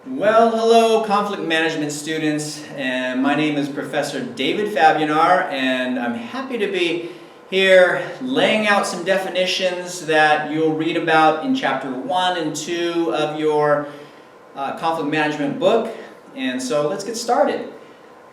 Well, hello conflict management students, and my name is Professor David Fabianar, and I'm happy to be here laying out some definitions that you'll read about in chapter 1 and 2 of your conflict management book. And so let's get started.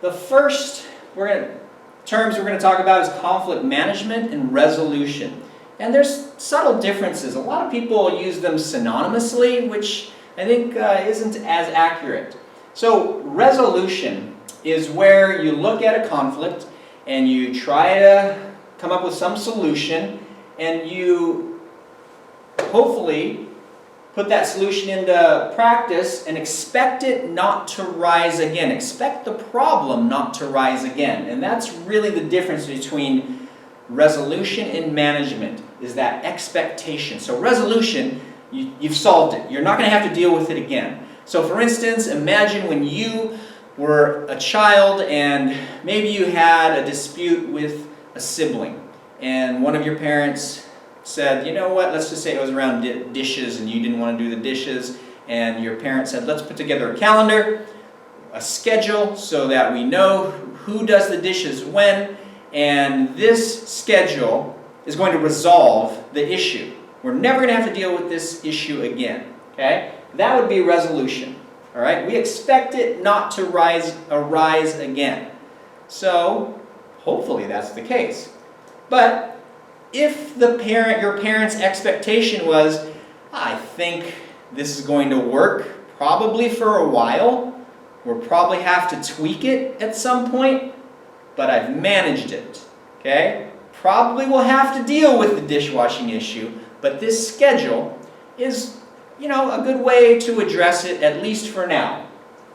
The first terms we're going to talk about is conflict management and resolution. And there's subtle differences. A lot of people use them synonymously, which I think isn't as accurate. So resolution is where you look at a conflict and you try to come up with some solution, and you hopefully put that solution into practice and expect it not to rise again. Expect the problem not to rise again. And that's really the difference between resolution and management, is that expectation. So resolution, you've solved it. You're not going to have to deal with it again. So for instance, imagine when you were a child and maybe you had a dispute with a sibling, and one of your parents said, you know what, let's just say it was around dishes and you didn't want to do the dishes, and your parent said, let's put together a calendar, a schedule, so that we know who does the dishes when, and this schedule is going to resolve the issue. We're never going to have to deal with this issue again. Okay? That would be resolution. All right? We expect it not to arise again. So, hopefully that's the case. But if your parent's expectation was, I think this is going to work probably for a while, we'll probably have to tweak it at some point, but I've managed it. Okay? Probably will have to deal with the dishwashing issue, but this schedule is, a good way to address it, at least for now.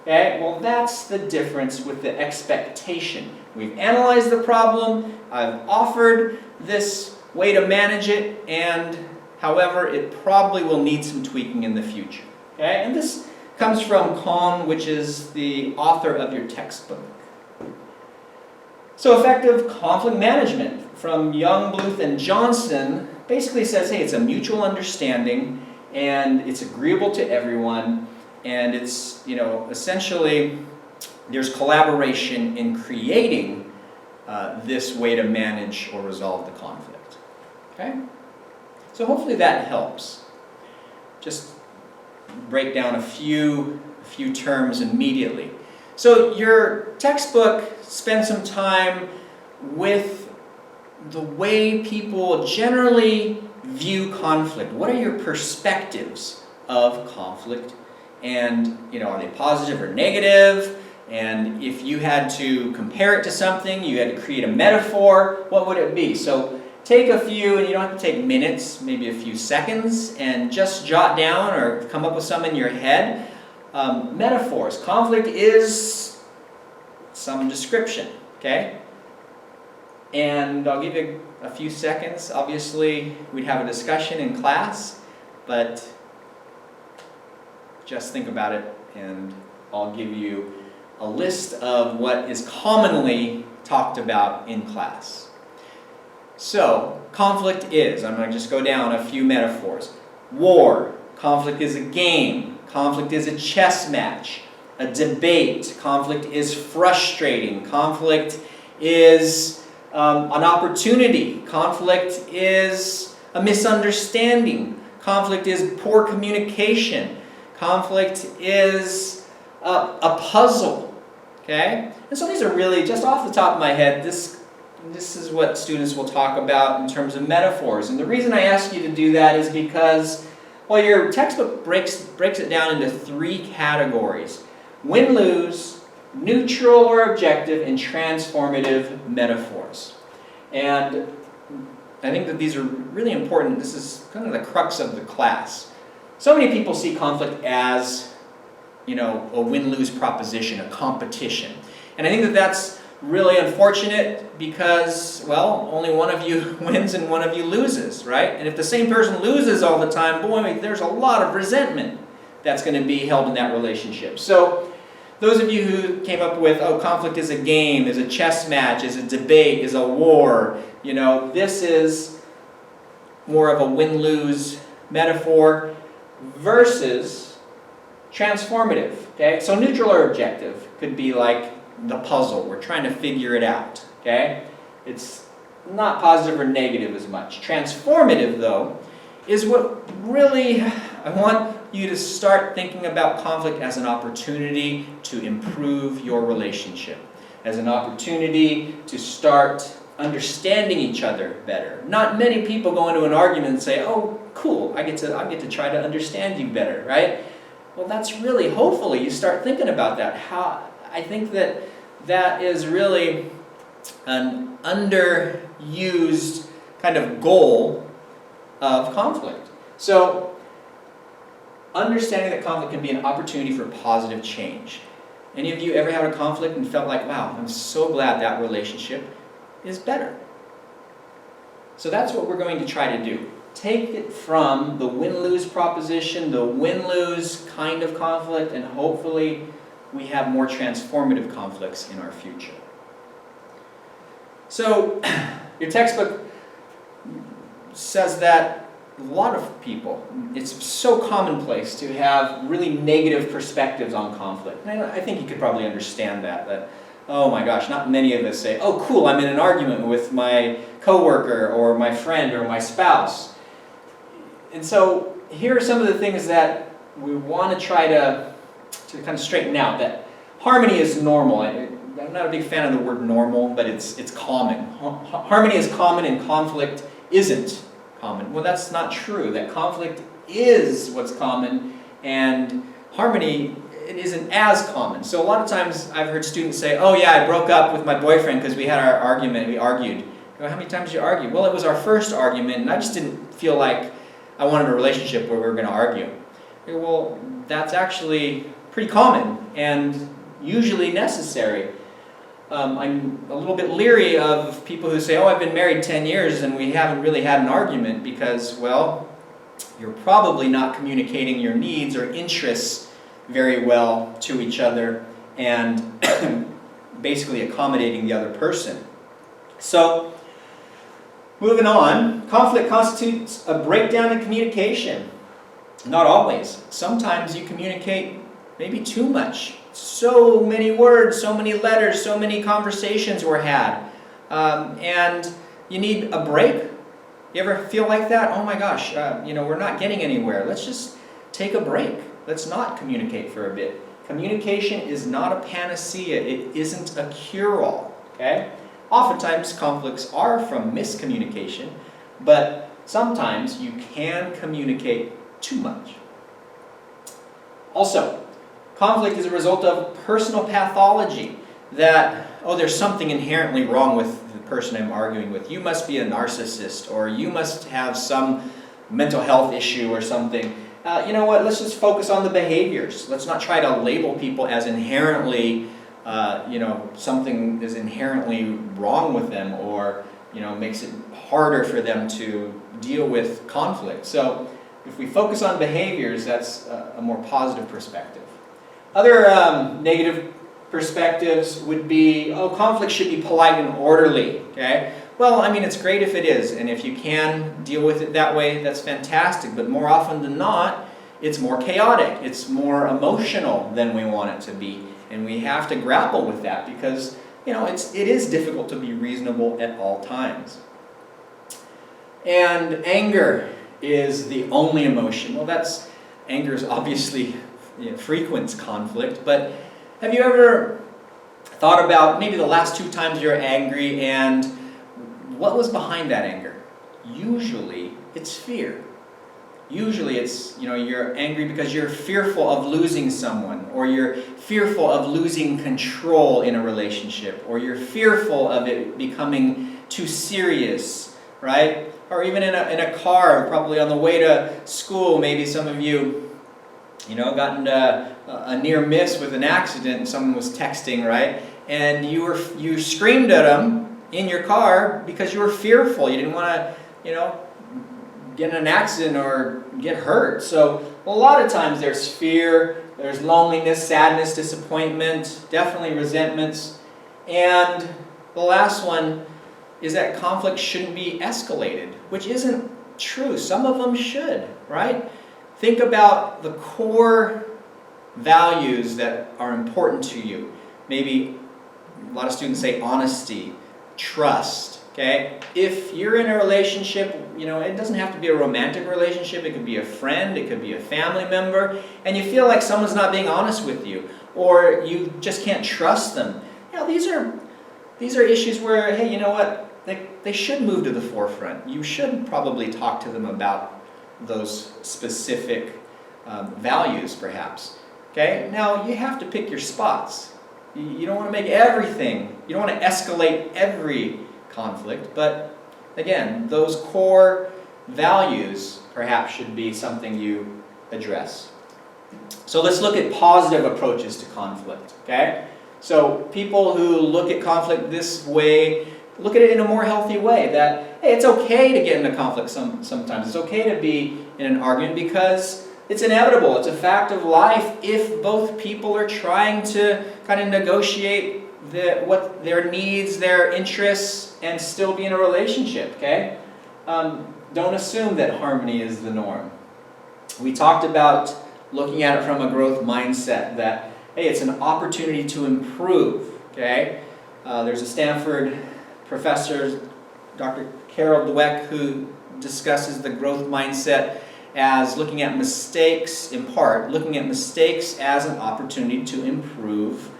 Okay? Well, that's the difference with the expectation. We've analyzed the problem, I've offered this way to manage it, and however, it probably will need some tweaking in the future. Okay? And this comes from Comm, which is the author of your textbook. So effective conflict management from Young, Bluth, and Johnson basically says, hey, it's a mutual understanding, and it's agreeable to everyone, and it's, essentially there's collaboration in creating this way to manage or resolve the conflict. Okay? So hopefully that helps. Just break down a few terms immediately. So your textbook spends some time with the way people generally view conflict. What are your perspectives of conflict? And, are they positive or negative? And if you had to compare it to something, you had to create a metaphor, what would it be? So take a few, and you don't have to take minutes, maybe a few seconds, and just jot down or come up with some in your head. Metaphors. Conflict is some description, okay? And I'll give you a few seconds. Obviously, we'd have a discussion in class, but just think about it, and I'll give you a list of what is commonly talked about in class. So, conflict is, I'm going to just go down a few metaphors. War. Conflict is a game. Conflict is a chess match. A debate. Conflict is frustrating. Conflict is an opportunity. Conflict is a misunderstanding. Conflict is poor communication. Conflict is a puzzle. Okay? And so these are really, just off the top of my head, this is what students will talk about in terms of metaphors. And the reason I ask you to do that is because, well, your textbook breaks it down into 3 categories: win-lose, neutral or objective, and transformative metaphors. And I think that these are really important. This is kind of the crux of the class. So many people see conflict as, a win-lose proposition, a competition. And I think that that's really unfortunate because, well, only one of you wins and one of you loses, right? And if the same person loses all the time, boy, there's a lot of resentment that's going to be held in that relationship. So those of you who came up with, conflict is a game, is a chess match, is a debate, is a war, this is more of a win-lose metaphor versus Transformative, okay? So neutral or objective could be like the puzzle. We're trying to figure it out, okay? It's not positive or negative as much. Transformative, though, is what really I want you to start thinking about conflict as an opportunity to improve your relationship, as an opportunity to start understanding each other better. Not many people go into an argument and say, "Oh, cool, I get to try to understand you better," right? Well, that's really, hopefully, you start thinking about that. I think that is really an underused kind of goal of conflict. So, understanding that conflict can be an opportunity for positive change. Any of you ever had a conflict and felt like, wow, I'm so glad that relationship is better? So that's what we're going to try to do. Take it from the win-lose proposition, the win-lose kind of conflict, and hopefully we have more transformative conflicts in our future. So, your textbook says that a lot of people, it's so commonplace to have really negative perspectives on conflict. And I think you could probably understand that, oh my gosh, not many of us say, oh cool, I'm in an argument with my coworker or my friend or my spouse. And so here are some of the things that we want to try to kind of straighten out. That harmony is normal. I'm not a big fan of the word normal, but it's common. Harmony is common and conflict isn't common. Well, that's not true. That conflict is what's common and harmony, it isn't as common. So a lot of times I've heard students say, oh yeah, I broke up with my boyfriend because we had our argument, we argued. Well, how many times did you argue? Well, it was our first argument and I just didn't feel like I wanted a relationship where we were going to argue. Well, that's actually pretty common and usually necessary. I'm a little bit leery of people who say, oh, I've been married 10 years and we haven't really had an argument because, well, you're probably not communicating your needs or interests very well to each other and basically accommodating the other person. So, moving on, conflict constitutes a breakdown in communication. Not always. Sometimes you communicate maybe too much. So many words, so many letters, so many conversations were had. And you need a break. You ever feel like that? Oh my gosh, we're not getting anywhere. Let's just take a break. Let's not communicate for a bit. Communication is not a panacea. It isn't a cure-all. Okay? Oftentimes conflicts are from miscommunication, but sometimes you can communicate too much. Also, conflict is a result of personal pathology that, oh, there's something inherently wrong with the person I'm arguing with. You must be a narcissist, or you must have some mental health issue or something. You know what, let's just focus on the behaviors. Let's not try to label people as inherently, something is inherently wrong with them or, makes it harder for them to deal with conflict. So if we focus on behaviors, that's a more positive perspective. Other negative perspectives would be, oh, conflict should be polite and orderly, okay? Well, it's great if it is, and if you can deal with it that way, that's fantastic, but more often than not, it's more chaotic, it's more emotional than we want it to be, and we have to grapple with that because, it is difficult to be reasonable at all times. And anger is the only emotion. Well, anger is obviously frequents conflict, but have you ever thought about maybe the last 2 times you're angry and what was behind that anger? Usually it's fear. Usually it's, you're angry because you're fearful of losing someone, or you're fearful of losing control in a relationship, or you're fearful of it becoming too serious, right? Or even in a car, probably on the way to school, maybe some of you got into a near miss with an accident and someone was texting, right? And you screamed at them in your car because you were fearful. You didn't want to, get in an accident or get hurt. So a lot of times there's fear, there's loneliness, sadness, disappointment, definitely resentments. And the last one is that conflict shouldn't be escalated, which isn't true. Some of them should, right? Think about the core values that are important to you. Maybe a lot of students say honesty, trust, okay? If you're in a relationship, it doesn't have to be a romantic relationship, it could be a friend, it could be a family member, and you feel like someone's not being honest with you, or you just can't trust them. These are issues where, hey, you know what? They should move to the forefront. You should probably talk to them about those specific values, perhaps. Okay? Now, you have to pick your spots. You don't want to make everything, you don't want to escalate every conflict, but again, those core values perhaps should be something you address. So let's look at positive approaches to conflict. Okay? So people who look at conflict this way, look at it in a more healthy way, that, hey, it's okay to get into conflict sometimes. It's okay to be in an argument because it's inevitable. It's a fact of life if both people are trying to kind of negotiate what their needs, their interests, and still be in a relationship, okay? Don't assume that harmony is the norm. We talked about looking at it from a growth mindset, that, hey, it's an opportunity to improve, okay? There's a Stanford professor, Dr. Carol Dweck, who discusses the growth mindset as looking at mistakes, in part, looking at mistakes as an opportunity to improve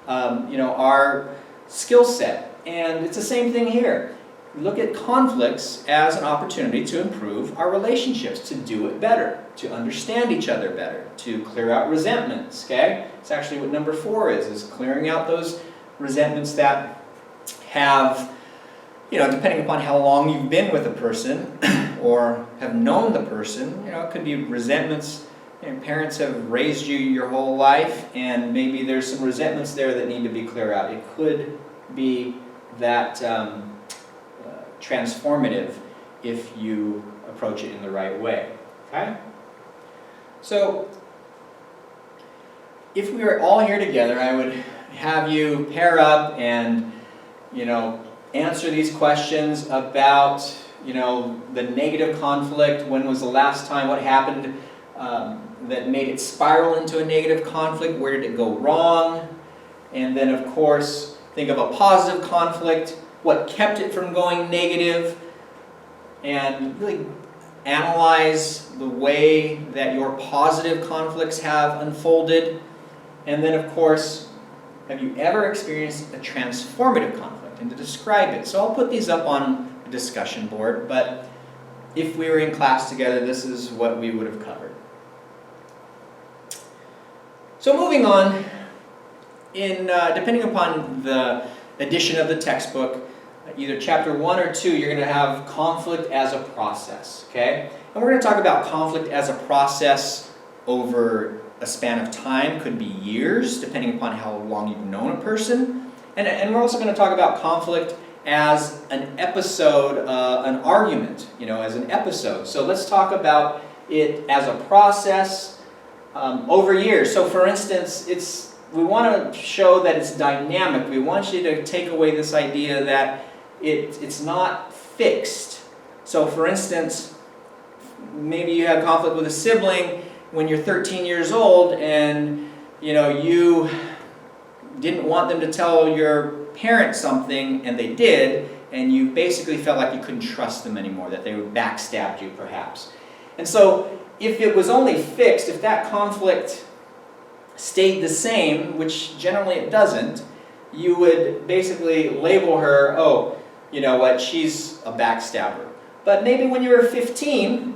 our skill set. And it's the same thing here. We look at conflicts as an opportunity to improve our relationships, to do it better, to understand each other better, to clear out resentments, okay? It's actually what number 4 is clearing out those resentments that have, depending upon how long you've been with a person or have known the person, it could be resentments. Parents have raised you your whole life, and maybe there's some resentments there that need to be cleared out. It could be that transformative if you approach it in the right way. Okay? So, if we were all here together, I would have you pair up and, answer these questions about, the negative conflict. When was the last time? What happened that made it spiral into a negative conflict? Where did it go wrong? And then, of course, think of a positive conflict. What kept it from going negative? And really analyze the way that your positive conflicts have unfolded. And then, of course, have you ever experienced a transformative conflict? And to describe it. So I'll put these up on a discussion board, but if we were in class together, this is what we would have covered. So moving on, depending upon the edition of the textbook, either chapter 1 or 2, you're going to have conflict as a process, okay? And we're going to talk about conflict as a process over a span of time, could be years, depending upon how long you've known a person. And we're also going to talk about conflict as an episode, an argument, as an episode. So let's talk about it as a process over years. So for instance, we want to show that it's dynamic. We want you to take away this idea that it's not fixed. So for instance, maybe you have conflict with a sibling when you're 13 years old and you didn't want them to tell your parents something and they did, and you basically felt like you couldn't trust them anymore, that they would backstab you perhaps. And so if it was only fixed, if that conflict stayed the same, which generally it doesn't, you would basically label her, oh, you know what, she's a backstabber. But maybe when you were 15,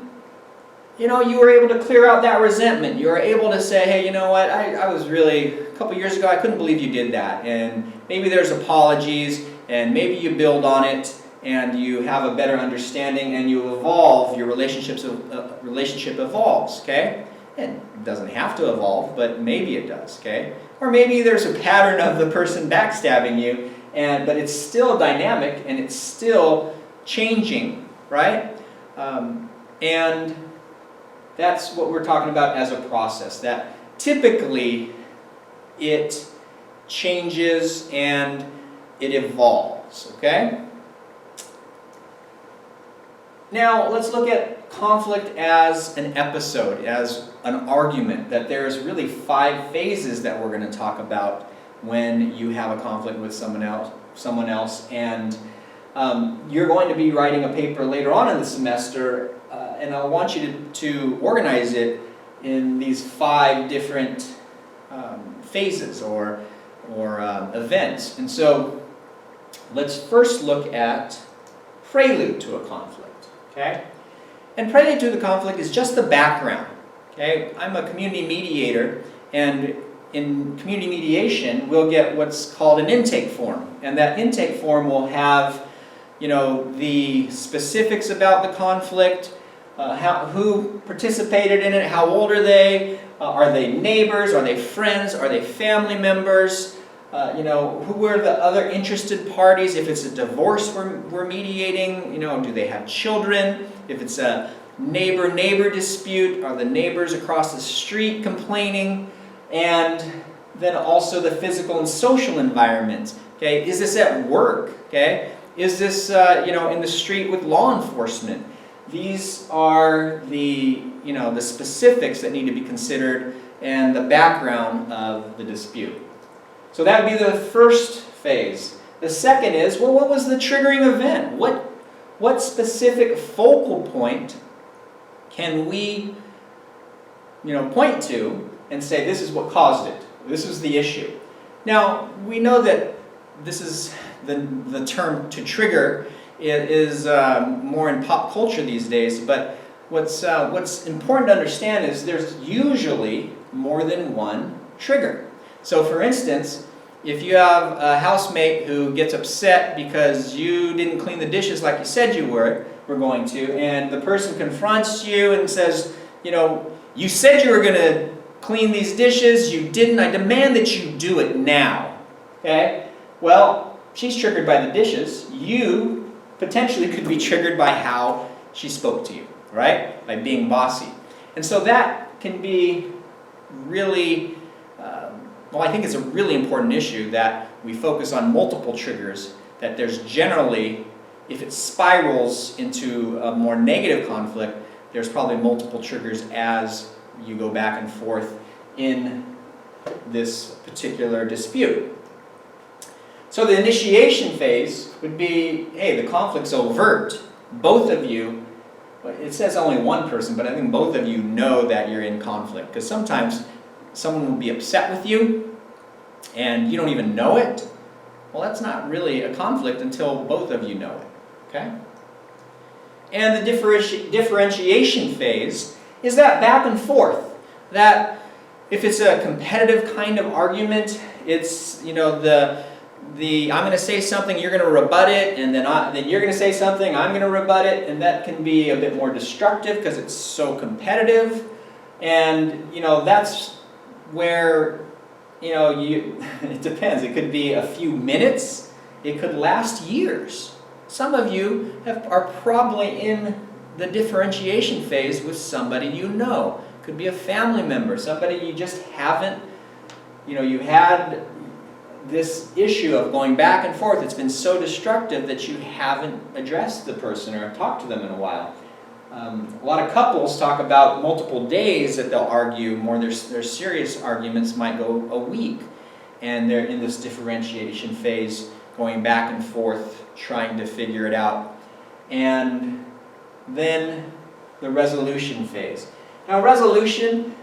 you were able to clear out that resentment. You were able to say, hey, you know what, I was really, a couple years ago, I couldn't believe you did that. And maybe there's apologies, and maybe you build on it, and you have a better understanding, and you evolve, your relationship evolves, okay? And it doesn't have to evolve, but maybe it does, okay? Or maybe there's a pattern of the person backstabbing you, but it's still dynamic, and it's still changing, right? And that's what we're talking about as a process, that typically it changes and it evolves, okay? Now, let's look at conflict as an episode, as an argument, that there's really 5 phases that we're going to talk about when you have a conflict with someone else, and you're going to be writing a paper later on in the semester, and I want you to organize it in these 5 different phases or events. And so, let's first look at prelude to a conflict. Okay? And prelude to the conflict is just the background. Okay? I'm a community mediator, and in community mediation, we'll get what's called an intake form. And that intake form will have, the specifics about the conflict, who participated in it, how old are they neighbors, are they friends, are they family members, who are the other interested parties. If it's a divorce we're mediating, do they have children? If it's a neighbor-neighbor dispute, are the neighbors across the street complaining? And then also the physical and social environment. Okay, is this at work? Okay, is this in the street with law enforcement? These are the the specifics that need to be considered and the background of the dispute. So that would be the first phase. The second is, well, what was the triggering event? What specific focal point can we point to and say this is what caused it? This is the issue. Now, we know that this is the term to trigger. It is more in pop culture these days, but what's important to understand is there's usually more than one trigger. So for instance, if you have a housemate who gets upset because you didn't clean the dishes like you said you were going to, and the person confronts you and says, you said you were going to clean these dishes, you didn't, I demand that you do it now. Okay? Well, she's triggered by the dishes. You potentially could be triggered by how she spoke to you, right? By being bossy. And so that can be really, I think it's a really important issue that we focus on multiple triggers, that there's generally, if it spirals into a more negative conflict, there's probably multiple triggers as you go back and forth in this particular dispute. So the initiation phase would be, hey, the conflict's overt. Both of you, it says only one person, but I think both of you know that you're in conflict. Because sometimes someone will be upset with you and you don't even know it. Well, that's not really a conflict until both of you know it. Okay? And the differentiation phase is that back and forth. That if it's a competitive kind of argument, it's, I'm going to say something, you're going to rebut it, and then you're going to say something, I'm going to rebut it, and that can be a bit more destructive because it's so competitive. And, that's where, it depends. It could be a few minutes. It could last years. Some of you are probably in the differentiation phase with somebody you know. Could be a family member, somebody you just haven't, you had this issue of going back and forth. It's been so destructive that you haven't addressed the person or talked to them in a while. A lot of couples talk about multiple days that they'll argue. More their serious arguments might go a week, and they're in this differentiation phase, going back and forth, trying to figure it out. And then the resolution phase. Now, resolution,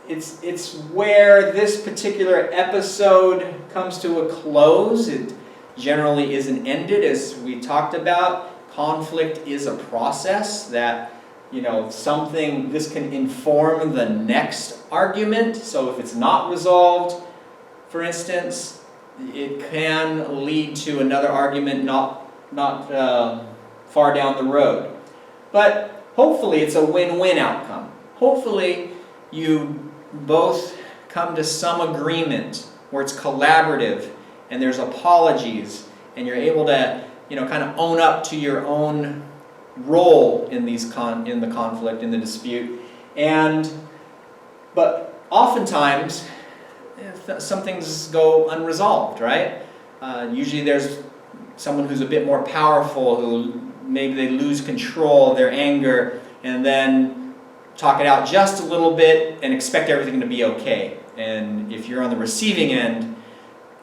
it's where this particular episode comes to a close. It generally isn't ended, as we talked about. Conflict is a process that, this can inform the next argument. So if it's not resolved, for instance, it can lead to another argument not far down the road. But hopefully it's a win-win outcome. Hopefully you both come to some agreement where it's collaborative and there's apologies and you're able to kind of own up to your own role in the conflict, in the dispute. But oftentimes some things go unresolved, right? Usually there's someone who's a bit more powerful who maybe they lose control of their anger and then talk it out just a little bit and expect everything to be okay. And if you're on the receiving end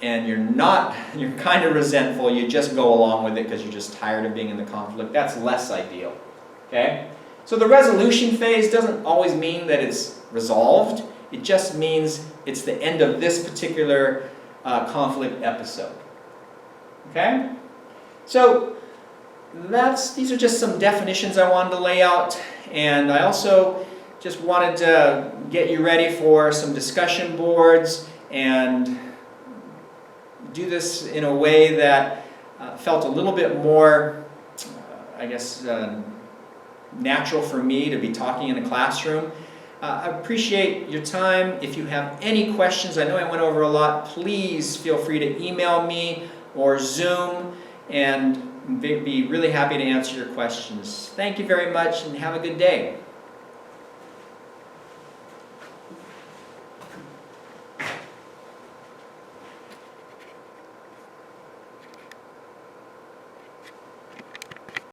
and you're kind of resentful, you just go along with it because you're just tired of being in the conflict, that's less ideal. Okay? So the resolution phase doesn't always mean that it's resolved. It just means it's the end of this particular conflict episode. Okay? So these are just some definitions I wanted to lay out, and I also just wanted to get you ready for some discussion boards and do this in a way that felt a little bit more, natural for me to be talking in a classroom. I appreciate your time. If you have any questions, I know I went over a lot, please feel free to email me or Zoom, and be really happy to answer your questions. Thank you very much and have a good day.